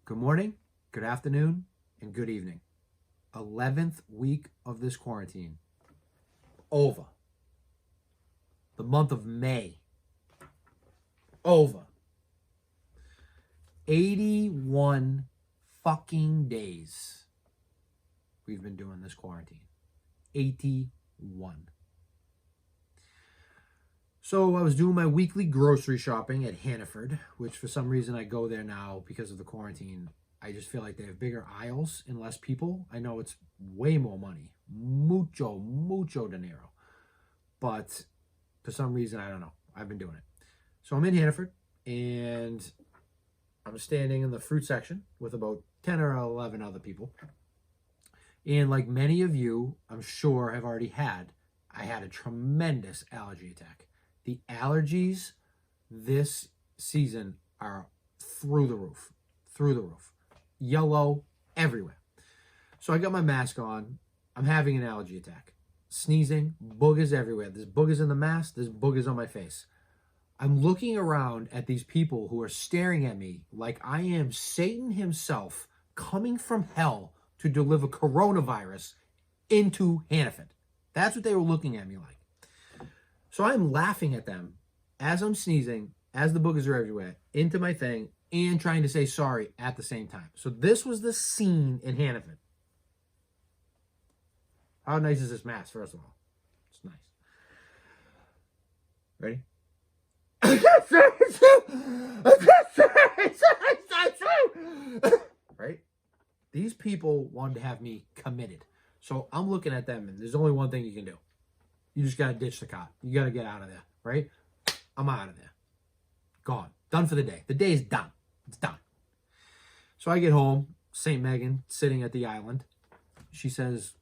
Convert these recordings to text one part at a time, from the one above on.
Good morning, good afternoon, and good evening. 11th week of this quarantine. Over. The month of May. Over. 81 fucking days we've been doing this quarantine. 81. So I was doing my weekly grocery shopping at Hannaford, which for some reason I go there now because of the quarantine. I just feel like they have bigger aisles and less people. I know it's way more money. Mucho dinero. But for some reason, I don't know. I've been doing it. So I'm in Hannaford and I'm standing in the fruit section with about 10 or 11 other people. And like many of you, I'm sure have already had, I had a tremendous allergy attack. The allergies this season are through the roof. Yellow everywhere. So I got my mask on. I'm having an allergy attack. Sneezing, boogers everywhere. There's boogers in the mask. There's boogers on my face. I'm looking around at these people who are staring at me like I am Satan himself coming from hell to deliver coronavirus into Hannaford. That's what they were looking at me like. So I'm laughing at them as I'm sneezing, as the boogers are everywhere, into my thing, and trying to say sorry at the same time. So this was the scene in Hannaford. How nice is this mask, first of all? It's nice. Ready? Right? These people wanted to have me committed. So I'm looking at them, and there's only one thing you can do. You just got to ditch the cop. You got to get out of there, right? I'm out of there. Gone. Done for the day. The day is done. It's done. So I get home, St. Megan, sitting at the island. She says,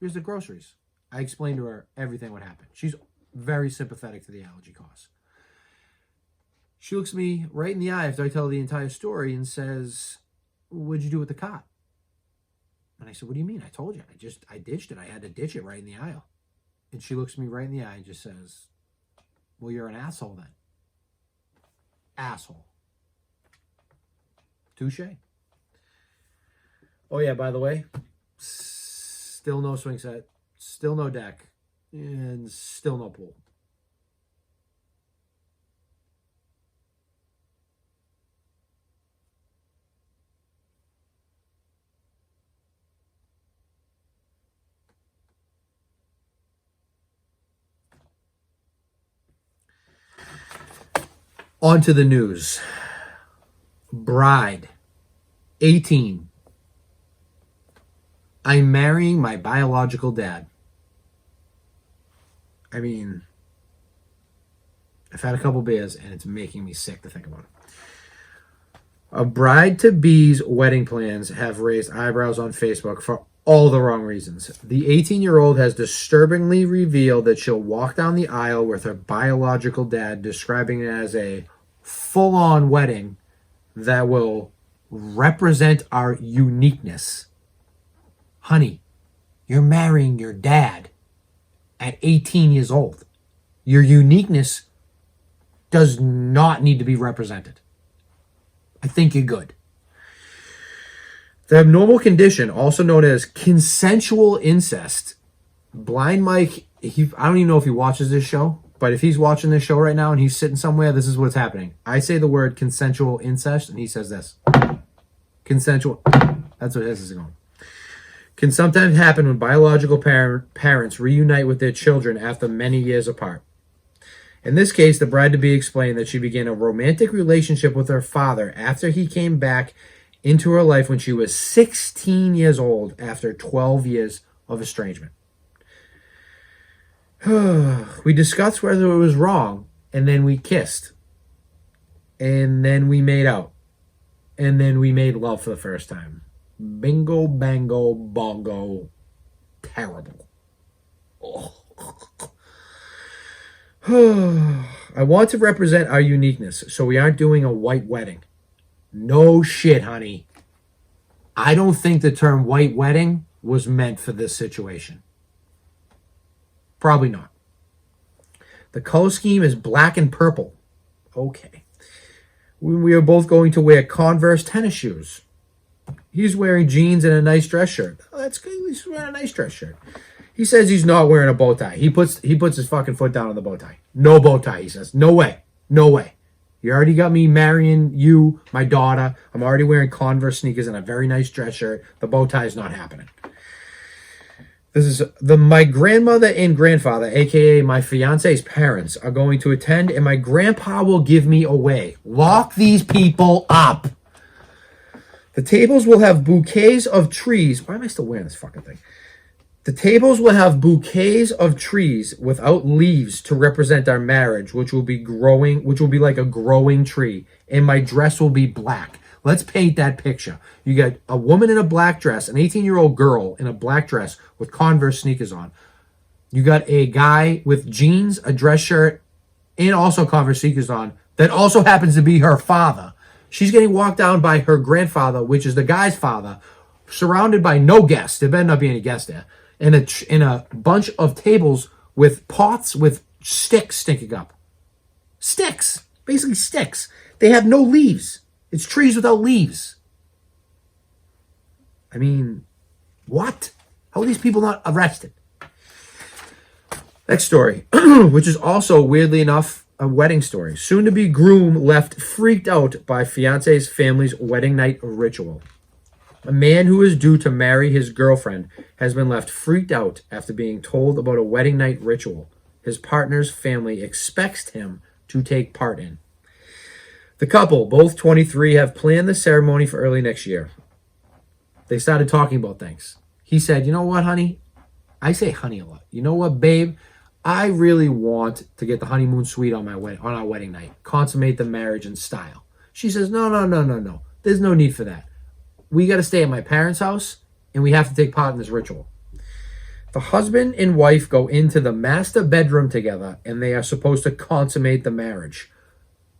here's the groceries. I explained to her everything what happened. She's very sympathetic to the allergy cause. She looks me right in the eye after I tell her the entire story and says, what'd you do with the cop? And I said, what do you mean? I told you. I ditched it. I had to ditch it right in the aisle. And she looks me right in the eye and just says, well, you're an asshole then. Asshole. Touche. Oh, yeah, by the way, still no swing set, still no deck, and still no pool. On to the news. Bride, 18. I'm marrying my biological dad. I mean, I've had a couple beers and it's making me sick to think about it. A bride-to-be's wedding plans have raised eyebrows on Facebook for all the wrong reasons. The 18-year-old has disturbingly revealed that she'll walk down the aisle with her biological dad, describing it as a full-on wedding that will represent our uniqueness. Honey, you're marrying your dad at 18 years old. Your uniqueness does not need to be represented. I think you're good. The abnormal condition, also known as consensual incest. Blind Mike, I don't even know if he watches this show, but if he's watching this show right now and he's sitting somewhere, this is what's happening. I say the word consensual incest, and he says this. Consensual. That's what this is going. Can sometimes happen when biological parents reunite with their children after many years apart. In this case, the bride-to-be explained that she began a romantic relationship with her father after he came back into her life when she was 16 years old after 12 years of estrangement. We discussed whether it was wrong, and then we kissed. And then we made out. And then we made love for the first time. Bingo, bango, bongo. Terrible. I want to represent our uniqueness, so we aren't doing a white wedding. No shit, honey. I don't think the term white wedding was meant for this situation. Probably not. The color scheme is black and purple. Okay. We are both going to wear Converse tennis shoes. He's wearing jeans and a nice dress shirt. Oh, that's good. He's wearing a nice dress shirt. He says he's not wearing a bow tie. He puts his fucking foot down on the bow tie. No bow tie, he says. No way. No way. You already got me marrying you, my daughter. I'm already wearing Converse sneakers and a very nice dress shirt. The bow tie is not happening. This is my grandmother and grandfather, aka my fiance's parents, are going to attend, and my grandpa will give me away. Lock these people up. The tables will have bouquets of trees. Why am I still wearing this fucking thing? The tables will have bouquets of trees without leaves to represent our marriage, which will be like a growing tree. And my dress will be black. Let's paint that picture. You got a woman in a black dress, an 18-year-old girl in a black dress with Converse sneakers on. You got a guy with jeans, a dress shirt, and also Converse sneakers on that also happens to be her father. She's getting walked down by her grandfather, which is the guy's father, surrounded by no guests. There better not be any guests there. In a bunch of tables with pots with sticks sticking up. Sticks. Basically sticks. They have no leaves. It's trees without leaves. I mean, what? How are these people not arrested? Next story, which is also, weirdly enough, a wedding story. Soon-to-be groom left freaked out by fiance's family's wedding night ritual. A man who is due to marry his girlfriend has been left freaked out after being told about a wedding night ritual his partner's family expects him to take part in. The couple, both 23, have planned the ceremony for early next year. They started talking about things. He said, you know what, honey? I say honey a lot. You know what, babe? I really want to get the honeymoon suite on our wedding night. Consummate the marriage in style. She says, no. There's no need for that. We got to stay at my parents' house, and we have to take part in this ritual. The husband and wife go into the master bedroom together, and they are supposed to consummate the marriage.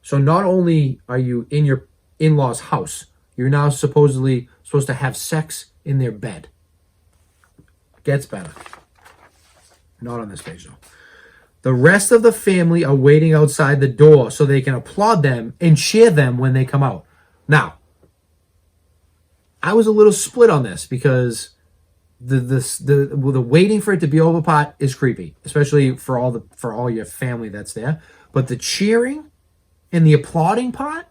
So not only are you in your in-laws' house, you're now supposedly supposed to have sex in their bed. Gets better. Not on this page, though. The rest of the family are waiting outside the door so they can applaud them and cheer them when they come out. Now, I was a little split on this because the waiting for it to be over part is creepy, especially for all your family that's there. But the cheering and the applauding part,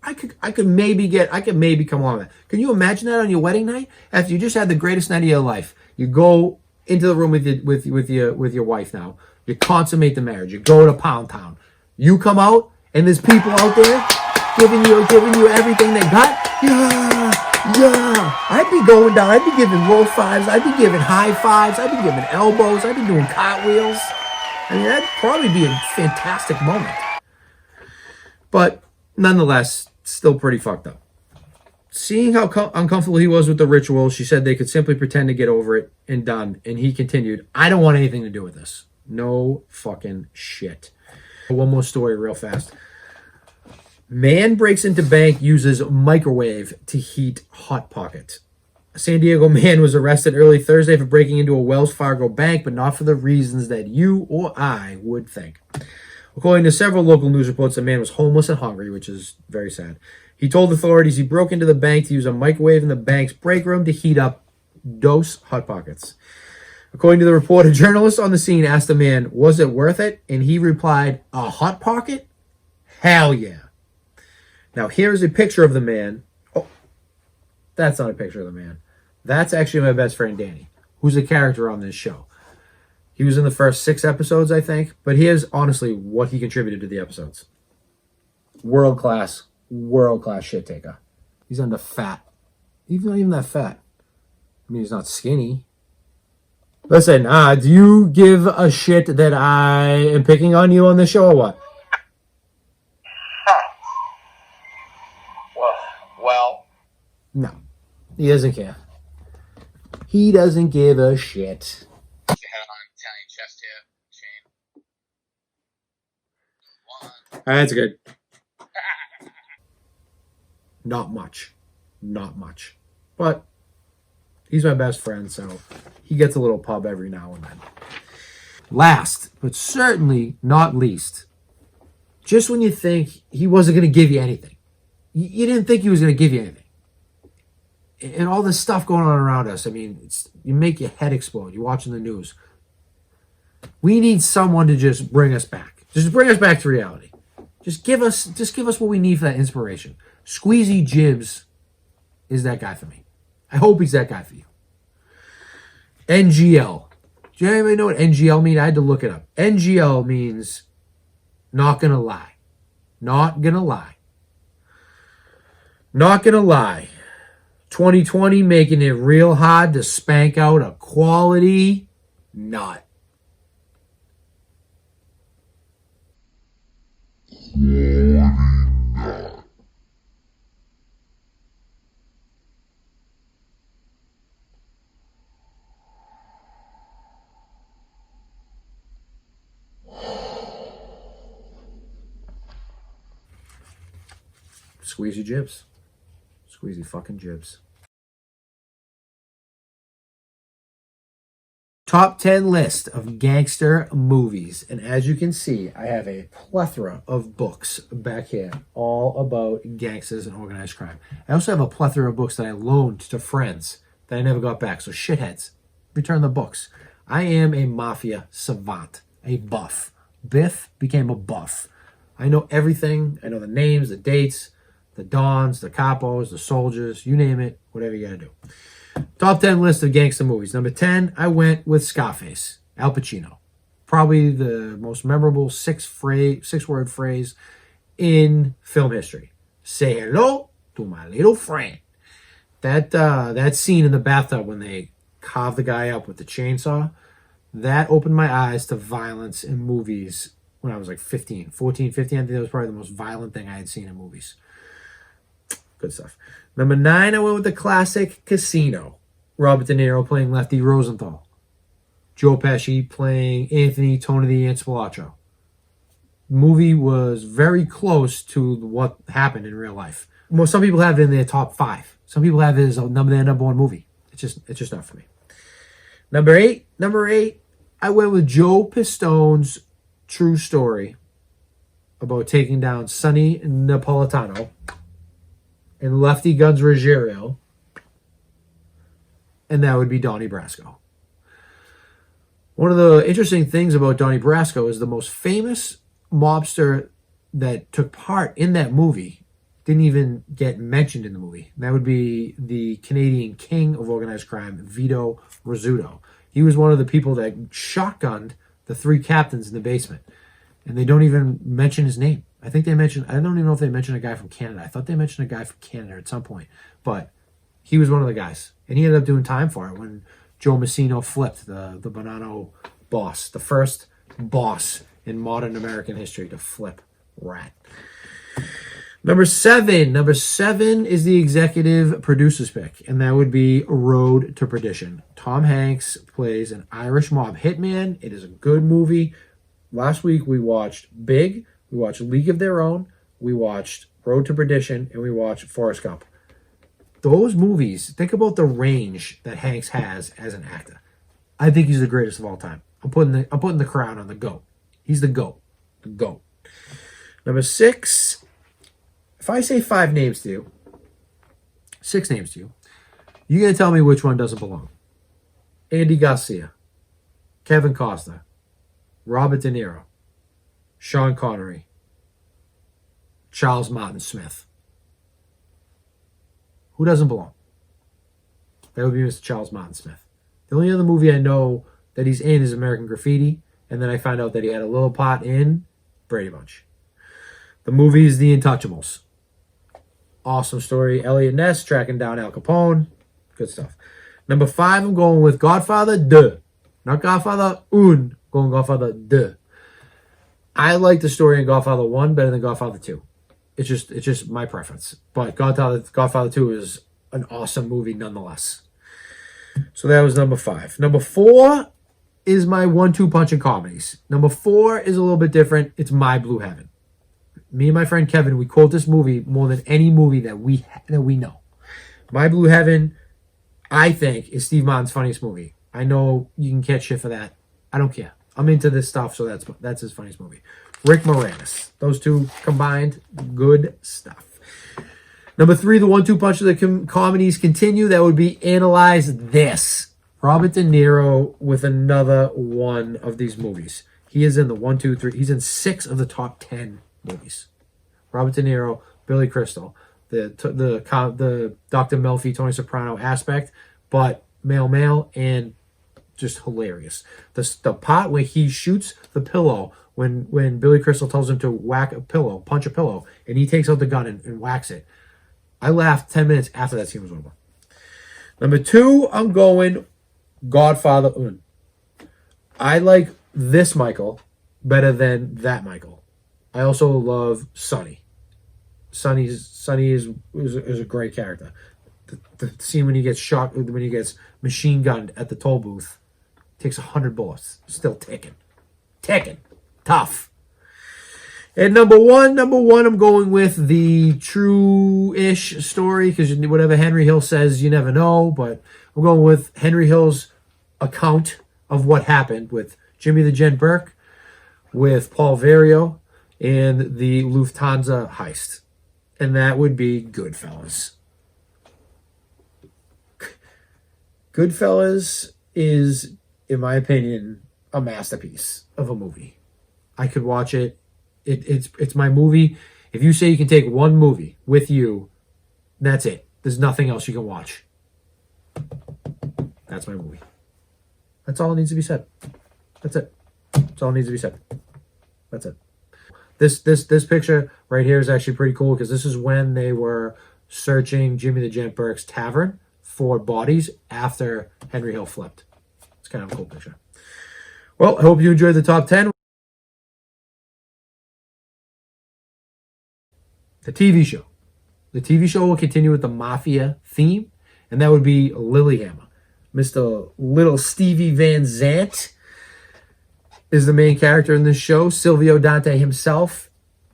I could maybe come along with that. Can you imagine that on your wedding night after you just had the greatest night of your life? You go into the room with your wife now. You consummate the marriage. You go to Pound Town. You come out and there's people out there giving you everything they got. Yeah. I'd be going down. I'd be giving low fives. I'd be giving high fives. I'd be giving elbows. I'd be doing cartwheels. I mean, that'd probably be a fantastic moment. But nonetheless, still pretty fucked up. Seeing how uncomfortable he was with the ritual, she said they could simply pretend to get over it and done. And he continued, I don't want anything to do with this. No fucking shit. One more story real fast. Man breaks into bank, uses microwave to heat Hot Pocket. A San Diego man was arrested early Thursday for breaking into a Wells Fargo bank, but not for the reasons that you or I would think. According to several local news reports, the man was homeless and hungry, which is very sad. He told authorities he broke into the bank to use a microwave in the bank's break room to heat up dose Hot Pockets. According to the report, a journalist on the scene asked the man, was it worth it? And he replied, a Hot Pocket? Hell yeah. Now, here's a picture of the man. Oh, that's not a picture of the man. That's actually my best friend, Danny, who's a character on this show. He was in the first 6 episodes, I think. But here's, honestly, what he contributed to the episodes. World-class shit taker. He's under fat. He's not even that fat. I mean, he's not skinny. Listen, do you give a shit that I am picking on you on this show or what? Well. No. He doesn't care. He doesn't give a shit. You have on Italian chest here, Shane. That's good. Not much. But he's my best friend, so he gets a little pub every now and then. Last, but certainly not least, just when you think he wasn't going to give you anything. You didn't think he was going to give you anything. and all this stuff going on around us. I mean, you make your head explode. You're watching the news. We need someone to just bring us back. Just bring us back to reality. Just give us what we need for that inspiration. Squeezy Jibs is that guy for me. I hope he's that guy for you. NGL. Do you anybody know what NGL means? I had to look it up. NGL means not gonna lie. Not gonna lie. Not gonna lie. 2020 making it real hard to spank out a quality nut. Squeezy Jibs. Squeezy fucking Jibs. Top 10 list of gangster movies. And as you can see, I have a plethora of books back here all about gangsters and organized crime. I also have a plethora of books that I loaned to friends that I never got back. So shitheads, return the books. I am a mafia savant, a buff. Biff became a buff. I know everything. I know the names, the dates, the dons, the capos, the soldiers, you name it, whatever you gotta do. Top 10 list of gangster movies. Number 10, I went with Scarface, Al Pacino. Probably the most memorable six-word phrase in film history. Say hello to my little friend. That scene in the bathtub when they carve the guy up with the chainsaw, that opened my eyes to violence in movies when I was like 14, 15. I think that was probably the most violent thing I had seen in movies. Good stuff. Number 9, I went with the classic Casino. Robert De Niro playing Lefty Rosenthal. Joe Pesci playing Anthony Tony the Ant Spilotro. The movie was very close to what happened in real life. Well, some people have it in their top 5. Some people have it as their number one movie. It's just not for me. Number 8, I went with Joe Pistone's true story about taking down Sonny Napolitano and Lefty Guns Ruggiero, and that would be Donnie Brasco. One of the interesting things about Donnie Brasco is the most famous mobster that took part in that movie didn't even get mentioned in the movie. And that would be the Canadian king of organized crime, Vito Rizzuto. He was one of the people that shotgunned the 3 captains in the basement. And they don't even mention his name. I don't even know if they mentioned a guy from Canada. I thought they mentioned a guy from Canada at some point. But he was one of the guys. And he ended up doing time for it when Joe Massino flipped the Bonanno boss. The first boss in modern American history to flip rat. Number 7 is the executive producer's pick. And that would be Road to Perdition. Tom Hanks plays an Irish mob hitman. It is a good movie. Last week we watched Big. We watched League of Their Own, we watched Road to Perdition, and we watched Forrest Gump. Those movies, think about the range that Hanks has as an actor. I think he's the greatest of all time. I'm putting the crown on the GOAT. He's the GOAT. The GOAT. Number 6, if I say 5 names to you, 6 names to you, you're going to tell me which one doesn't belong. Andy Garcia, Kevin Costner, Robert De Niro, Sean Connery, Charles Martin Smith. Who doesn't belong? That would be Mr. Charles Martin Smith. The only other movie I know that he's in is American Graffiti, and then I found out that he had a little part in Brady Bunch. The movie is The Untouchables. Awesome story. Elliot Ness tracking down Al Capone. Good stuff. Number 5, I'm going with Godfather 2. Not Godfather 1. Going Godfather 2. I like the story in Godfather 1 better than Godfather 2. It's just my preference. But Godfather 2 is an awesome movie nonetheless. So that was number 5. Number 4 is my 1-2 punch in comedies. Number 4 is a little bit different. It's My Blue Heaven. Me and my friend Kevin, we quote this movie more than any movie that we know. My Blue Heaven, I think, is Steve Martin's funniest movie. I know you can catch shit for that. I don't care. I'm into this stuff, so that's his funniest movie. Rick Moranis. Those two combined, good stuff. Number 3, the 1-2 punch of the comedies continue. That would be Analyze This. Robert De Niro with another one of these movies. He is in the 1, 2, 3. He's in 6 of the top 10 movies. Robert De Niro, Billy Crystal, the Dr. Melfi, Tony Soprano aspect, but male, and just hilarious. The part where he shoots the pillow when Billy Crystal tells him to punch a pillow, and he takes out the gun and whacks it. I laughed 10 minutes after that scene was over. Number 2, I'm going Godfather Un. I like this Michael better than that Michael. I also love Sonny. Sonny is a great character. The scene when he gets shot, when he gets machine gunned at the toll booth, takes 100 bullets, still ticking, tough. And number one, I'm going with the true-ish story, because whatever Henry Hill says, you never know. But I'm going with Henry Hill's account of what happened with Jimmy the Gent Burke, with Paul Vario, and the Lufthansa heist. And that would be Goodfellas. Goodfellas is, in my opinion, a masterpiece of a movie. I could watch it. It's my movie. If you say you can take one movie with you, that's it. There's nothing else you can watch. That's my movie. That's all that needs to be said. That's it. That's all that needs to be said. That's it. This picture right here is actually pretty cool, because this is when they were searching Jimmy the Gent Burke's tavern for bodies after Henry Hill flipped. It's kind of a cool picture. Well, I hope you enjoyed the top 10. The TV show. The TV show will continue with the mafia theme, and that would be Lilyhammer. Mr. Little Stevie Van Zandt is the main character in this show. Silvio Dante himself.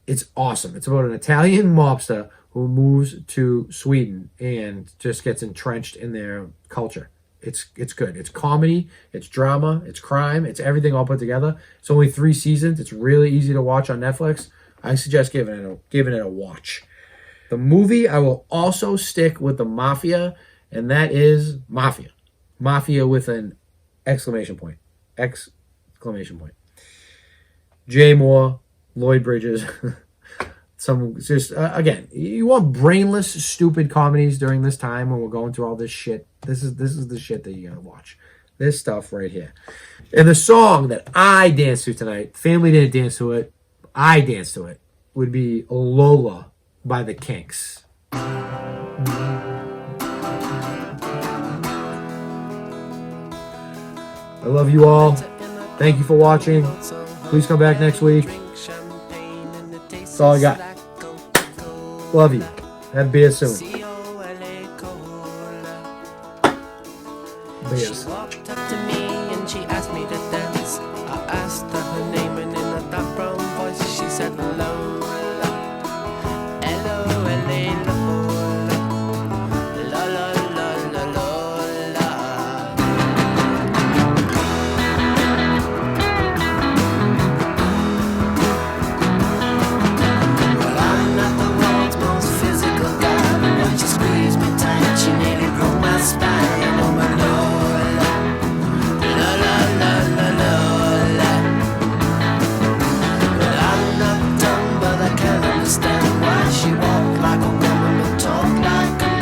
It's awesome. It's about an Italian mobster who moves to Sweden and just gets entrenched in their culture. It's good. It's comedy, it's drama, it's crime, it's everything all put together. It's only 3 seasons. It's really easy to watch on Netflix. I suggest giving it a watch. The movie, I will also stick with the Mafia, and that is Mafia. Mafia with an exclamation point. Exclamation point. Jay Moore, Lloyd Bridges. Again, you want brainless, stupid comedies during this time when we're going through all this shit. This is the shit that you gotta watch. This stuff right here. And the song that I danced to tonight, family didn't dance to it, I danced to it, would be Lola by the Kinks. I love you all. Thank you for watching. Please come back next week. That's all I got. Love you. Have beer soon. Beers. Walked up to me and she asked me to dance.